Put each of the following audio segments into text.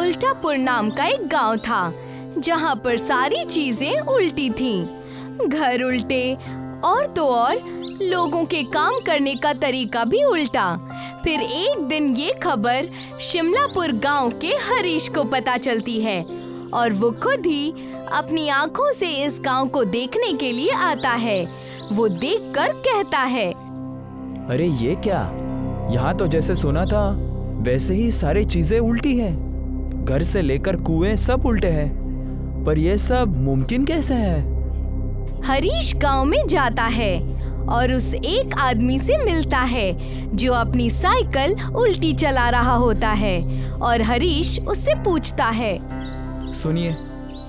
उल्टापुर नाम का एक गांव था जहां पर सारी चीजें उल्टी थीं। घर उल्टे और तो और लोगों के काम करने का तरीका भी उल्टा। फिर एक दिन ये खबर शिमलापुर गांव के हरीश को पता चलती है और वो खुद ही अपनी आंखों से इस गांव को देखने के लिए आता है। वो देखकर कहता है, अरे ये क्या, यहाँ तो जैसे सुना था वैसे ही सारी चीजें उल्टी हैं। घर से लेकर कुएं सब उल्टे हैं, पर ये सब मुमकिन कैसे है? हरीश गांव में जाता है और उस एक आदमी से मिलता है जो अपनी साइकिल उल्टी चला रहा होता है और हरीश उससे पूछता है, सुनिए,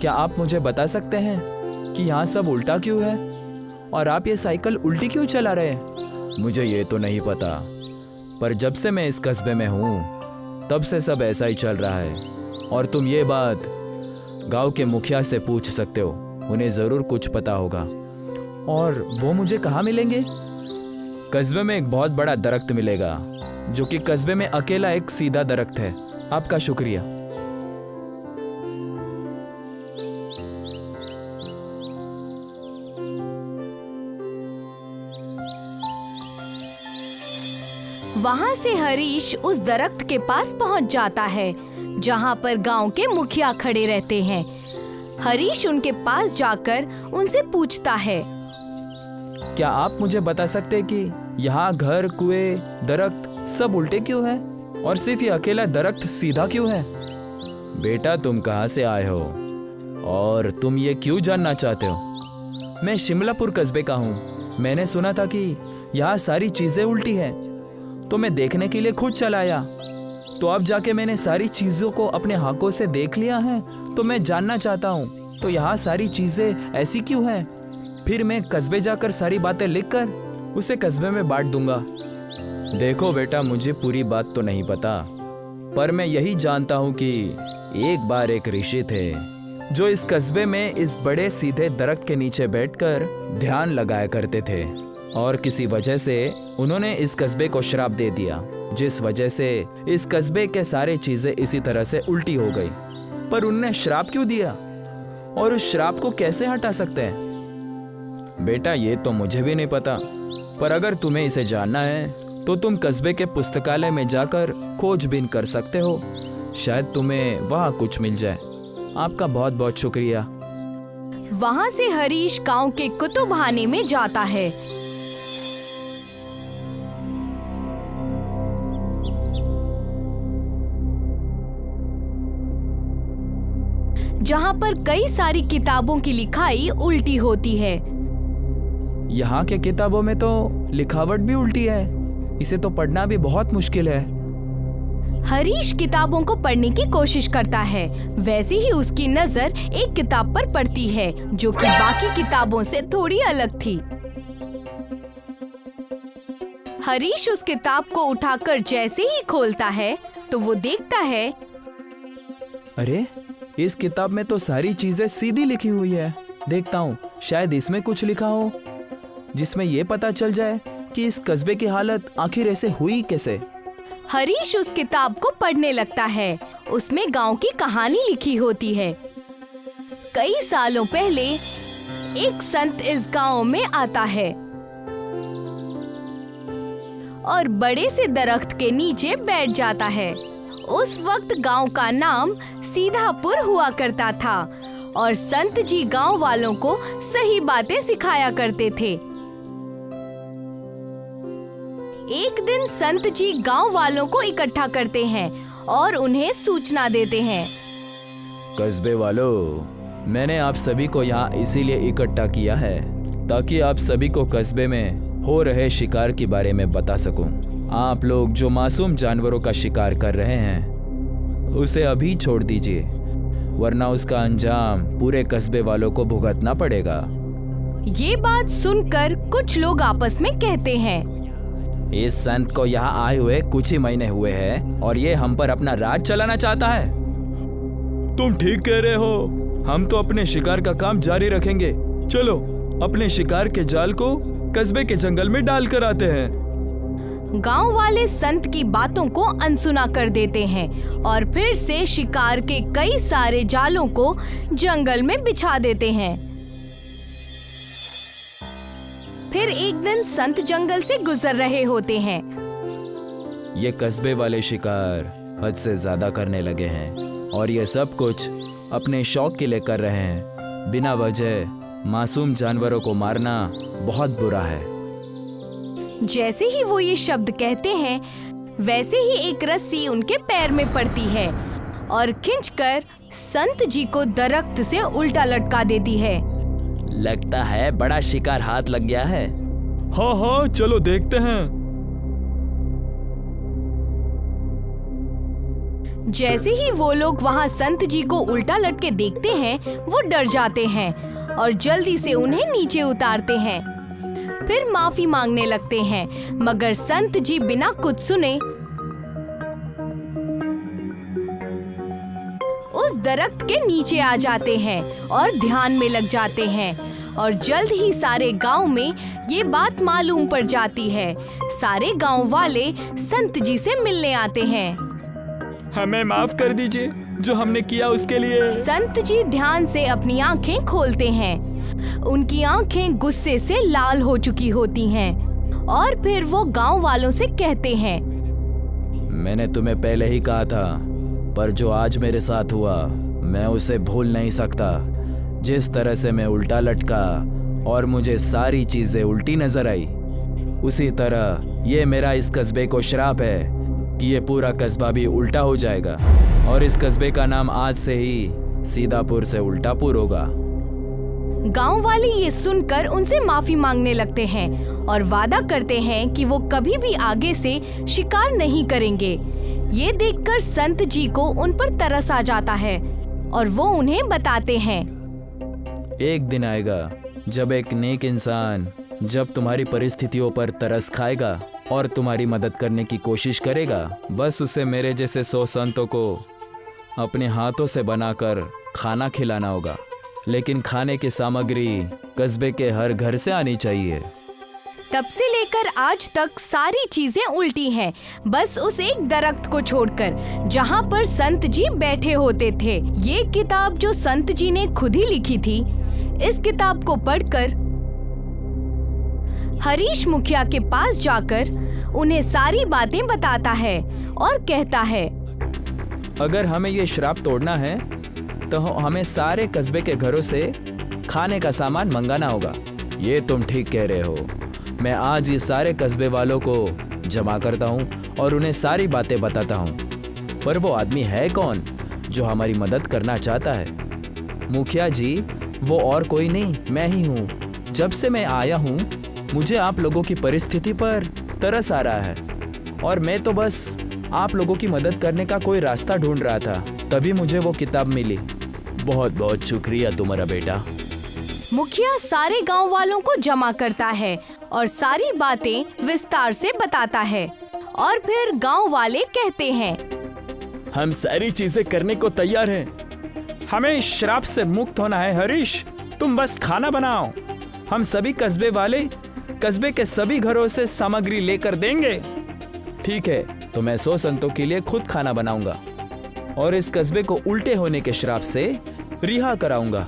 क्या आप मुझे बता सकते हैं कि यहाँ सब उल्टा क्यों है और आप ये साइकिल उल्टी क्यों चला रहे हैं? मुझे ये तो नहीं पता, पर जब से मैं इस कस्बे में हूँ तब से सब ऐसा ही चल रहा है। और तुम ये बात गांव के मुखिया से पूछ सकते हो, उन्हें ज़रूर कुछ पता होगा। और वो मुझे कहाँ मिलेंगे? कस्बे में एक बहुत बड़ा दरख्त मिलेगा जो कि कस्बे में अकेला एक सीधा दरख्त है। आपका शुक्रिया। वहां से हरीश उस दरख्त के पास पहुंच जाता है जहां पर गांव के मुखिया खड़े रहते हैं। हरीश उनके पास जाकर उनसे पूछता है, क्या आप मुझे बता सकते हैं कि यहाँ घर, कुएं, दरख्त सब उल्टे क्यों हैं और सिर्फ ये अकेला दरख्त सीधा क्यों है? बेटा, तुम कहाँ से आए हो और तुम ये क्यों जानना चाहते हो? मैं शिमलापुर कस्बे का हूँ। मैंने सुना था कि यहाँ सारी चीजें उल्टी हैं, तो मैं देखने के लिए खुद चला आया। तो अब जाके मैंने सारी चीजों को अपने आंखों से देख लिया है, तो मैं जानना चाहता हूँ तो यहाँ सारी चीजें ऐसी क्यों हैं? फिर मैं कस्बे जाकर सारी बातें लिखकर उसे कस्बे में बांट दूंगा। देखो बेटा, मुझे पूरी बात तो नहीं पता, पर मैं यही जानता हूँ कि एक बार एक ऋषि थे जो इस कस्बे में इस बड़े सीधे दरख्त के नीचे बैठकर ध्यान लगाया करते थे और किसी वजह से उन्होंने इस कस्बे को श्राप दे दिया, जिस वजह से इस कस्बे के सारे चीजें इसी तरह से उल्टी हो गई। पर उन्होंने श्राप क्यों दिया और उस श्राप को कैसे हटा सकते हैं? बेटा, ये तो मुझे भी नहीं पता, पर अगर तुम्हें इसे जानना है तो तुम कस्बे के पुस्तकालय में जाकर खोजबीन कर सकते हो। शायद तुम्हें वहाँ कुछ मिल जाए। आपका बहुत बहुत शुक्रिया। वहां से हरीश गांव के कुतुबखाने में जाता है। जहां पर कई सारी किताबों की लिखाई उल्टी होती है। यहाँ के किताबों में तो लिखावट भी उल्टी है, इसे तो पढ़ना भी बहुत मुश्किल है। हरीश किताबों को पढ़ने की कोशिश करता है। वैसे ही उसकी नजर एक किताब पर पड़ती है जो कि बाकी किताबों से थोड़ी अलग थी। हरीश उस किताब को उठाकर जैसे ही खोलता है तो वो देखता है, अरे इस किताब में तो सारी चीजें सीधी लिखी हुई है। देखता हूँ शायद इसमें कुछ लिखा हो जिसमें ये पता चल जाए कि इस कस्बे की हालत आखिर ऐसे हुई कैसे। हरीश उस किताब को पढ़ने लगता है। उसमें गांव की कहानी लिखी होती है। कई सालों पहले एक संत इस गांव में आता है और बड़े से दरख्त के नीचे बैठ जाता है। उस वक्त गांव का नाम सीधापुर हुआ करता था और संत जी गांव वालों को सही बातें सिखाया करते थे। एक दिन संत जी गांव वालों को इकट्ठा करते हैं और उन्हें सूचना देते हैं, कस्बे वालों, मैंने आप सभी को यहाँ इसीलिए इकट्ठा किया है ताकि आप सभी को कस्बे में हो रहे शिकार के बारे में बता सकूं। आप लोग जो मासूम जानवरों का शिकार कर रहे हैं उसे अभी छोड़ दीजिए, वरना उसका अंजाम पूरे कस्बे वालों को भुगतना पड़ेगा। ये बात सुनकर कुछ लोग आपस में कहते हैं, इस संत को यहाँ आए हुए कुछ ही महीने हुए हैं और ये हम पर अपना राज चलाना चाहता है। तुम ठीक कह रहे हो, हम तो अपने शिकार का काम जारी रखेंगे। चलो अपने शिकार के जाल को कस्बे के जंगल में डाल कर आते हैं। गांव वाले संत की बातों को अनसुना कर देते हैं और फिर से शिकार के कई सारे जालों को जंगल में बिछा देते हैं। फिर एक दिन संत जंगल से गुजर रहे होते हैं। ये कस्बे वाले शिकार हद से ज्यादा करने लगे हैं और ये सब कुछ अपने शौक के लिए कर रहे हैं। बिना वजह मासूम जानवरों को मारना बहुत बुरा है। जैसे ही वो ये शब्द कहते हैं, वैसे ही एक रस्सी उनके पैर में पड़ती है और खींचकर संत जी को दरख्त से उल्टा लटका देती है। लगता है बड़ा शिकार हाथ लग गया है। हाँ, चलो देखते हैं। जैसे ही वो लोग वहाँ संत जी को उल्टा लटके देखते हैं, वो डर जाते हैं और जल्दी से उन्हें नीचे उतारते हैं। फिर माफी मांगने लगते हैं, मगर संत जी बिना कुछ सुने उस दरख्त के नीचे आ जाते हैं और ध्यान में लग जाते हैं और जल्द ही सारे गांव में ये बात मालूम पड़ जाती है। सारे गांव वाले संत जी से मिलने आते हैं। हमें माफ कर दीजिए जो हमने किया उसके लिए। संत जी ध्यान से अपनी आंखें खोलते हैं। उनकी आंखें गुस्से से लाल हो चुकी होती हैं और फिर वो गांव वालों से कहते हैं, मैंने तुम्हें पहले ही कहा था, पर जो आज मेरे साथ हुआ मैं उसे भूल नहीं सकता। जिस तरह से मैं उल्टा लटका और मुझे सारी चीजें उल्टी नजर आई, उसी तरह ये मेरा इस कस्बे को श्राप है कि ये पूरा कस्बा भी उल्टा हो जाएगा और इस कस्बे का नाम आज से ही सीधापुर से उल्टापुर होगा। गांव वाले ये सुनकर उनसे माफी मांगने लगते हैं और वादा करते हैं कि वो कभी भी आगे से शिकार नहीं करेंगे। ये देखकर संत जी को उन पर तरस आ जाता है और वो उन्हें बताते हैं, एक दिन आएगा जब एक नेक इंसान जब तुम्हारी परिस्थितियों पर तरस खाएगा और तुम्हारी मदद करने की कोशिश करेगा। बस उसे मेरे जैसे 100 संतों को अपने हाथों से बनाकर खाना खिलाना होगा, लेकिन खाने की सामग्री कस्बे के हर घर से आनी चाहिए। तब से लेकर आज तक सारी चीजें उल्टी हैं, बस उस एक दरख्त को छोड़कर जहाँ पर संत जी बैठे होते थे। ये किताब जो संत जी ने खुद ही लिखी थी, इस किताब को पढ़कर हरीश मुखिया के पास जाकर उन्हें सारी बातें बताता है और कहता है, अगर हमें ये श्राप तोड़ना है तो हमें सारे कस्बे के घरों से खाने का सामान मंगाना होगा। ये तुम ठीक कह रहे हो। मैं आज ये सारे कस्बे वालों को जमा करता हूँ और उन्हें सारी बातें बताता हूँ। पर वो आदमी है कौन जो हमारी मदद करना चाहता है? मुखिया जी, वो और कोई नहीं, मैं ही हूँ। जब से मैं आया हूँ मुझे आप लोगों की परिस्थिति पर तरस आ रहा है और मैं तो बस आप लोगों की मदद करने का कोई रास्ता ढूंढ रहा था, तभी मुझे वो किताब मिली। बहुत बहुत शुक्रिया तुम्हारा बेटा। मुखिया सारे गांव वालों को जमा करता है और सारी बातें विस्तार से बताता है और फिर गांव वाले कहते हैं, हम सारी चीजें करने को तैयार हैं। हमें इस श्राप से मुक्त होना है। हरीश, तुम बस खाना बनाओ। हम सभी कस्बे वाले कस्बे के सभी घरों से सामग्री लेकर देंगे। ठीक है, तो मैं 100 संतों के लिए खुद खाना बनाऊंगा और इस कस्बे को उल्टे होने के श्राप से रिहा कराऊंगा।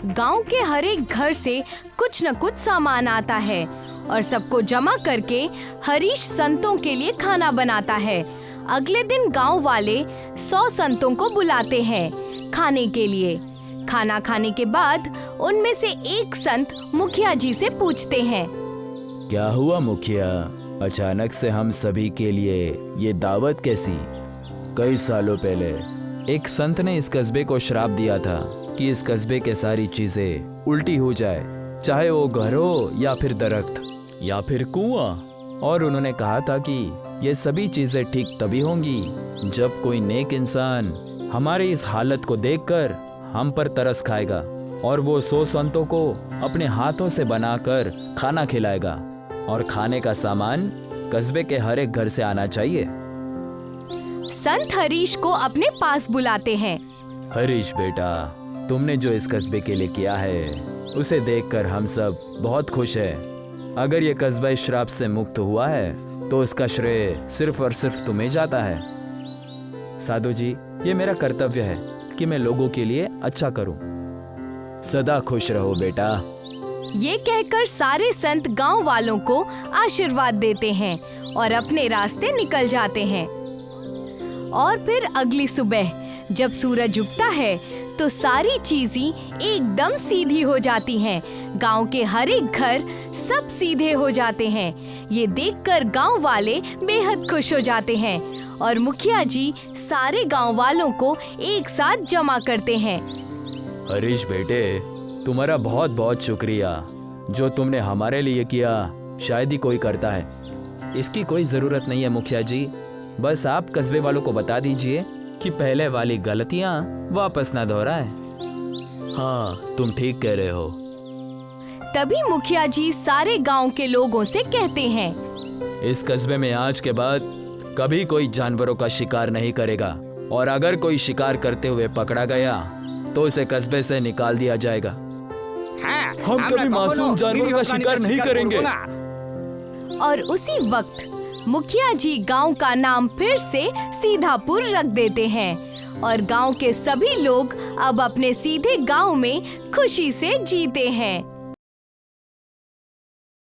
गांव के हर एक घर से कुछ न कुछ सामान आता है और सबको जमा करके हरीश संतों के लिए खाना बनाता है। अगले दिन गांव वाले 100 संतों को बुलाते हैं खाने के लिए। खाना खाने के बाद उनमें से एक संत मुखिया जी से पूछते हैं, क्या हुआ मुखिया, अचानक से हम सभी के लिए ये दावत कैसी? कई सालों पहले एक संत ने इस कस्बे को श्राप दिया था कि इस कस्बे के सारी चीजें उल्टी हो जाए, चाहे वो घर हो या फिर दरख्त या फिर कुआं। और उन्होंने कहा था कि ये सभी चीजें ठीक तभी होंगी जब कोई नेक इंसान हमारी इस हालत को देखकर हम पर तरस खाएगा और वो 100 संतों को अपने हाथों से बनाकर खाना खिलाएगा और खाने का सामान कस्बे के हर एक घर से आना चाहिए। संत हरीश को अपने पास बुलाते हैं। हरीश बेटा, तुमने जो इस कस्बे के लिए किया है उसे देखकर हम सब बहुत खुश हैं। अगर ये कस्बा इस श्राप से मुक्त हुआ है तो उसका श्रेय सिर्फ और सिर्फ तुम्हें जाता है। साधु जी, ये मेरा कर्तव्य है कि मैं लोगों के लिए अच्छा करूं। सदा खुश रहो बेटा। ये कहकर सारे संत गांव वालों को आशीर्वाद देते हैं और अपने रास्ते निकल जाते हैं। और फिर अगली सुबह जब सूरज उगता है तो सारी चीजें एकदम सीधी हो जाती हैं। गांव के हर एक घर सब सीधे हो जाते हैं। ये देखकर गांव वाले बेहद खुश हो जाते हैं और मुखिया जी सारे गांव वालों को एक साथ जमा करते हैं। हरीश बेटे, तुम्हारा बहुत बहुत शुक्रिया। जो तुमने हमारे लिए किया शायद ही कोई करता है। इसकी कोई जरूरत नहीं है मुखिया जी। बस आप कस्बे वालों को बता दीजिए कि पहले वाली गलतियां वापस ना दोहराएं। हाँ, तुम ठीक कह रहे हो। तभी मुखिया जी सारे गांव के लोगों से कहते हैं, इस कस्बे में आज के बाद कभी कोई जानवरों का शिकार नहीं करेगा और अगर कोई शिकार करते हुए पकड़ा गया तो उसे कस्बे से निकाल दिया जाएगा। हम कभी मासूम जानवरों का शिकार नहीं करेंगे। और उसी वक्त मुखिया जी गांव का नाम फिर से सीधापुर रख देते हैं और गांव के सभी लोग अब अपने सीधे गांव में खुशी से जीते हैं।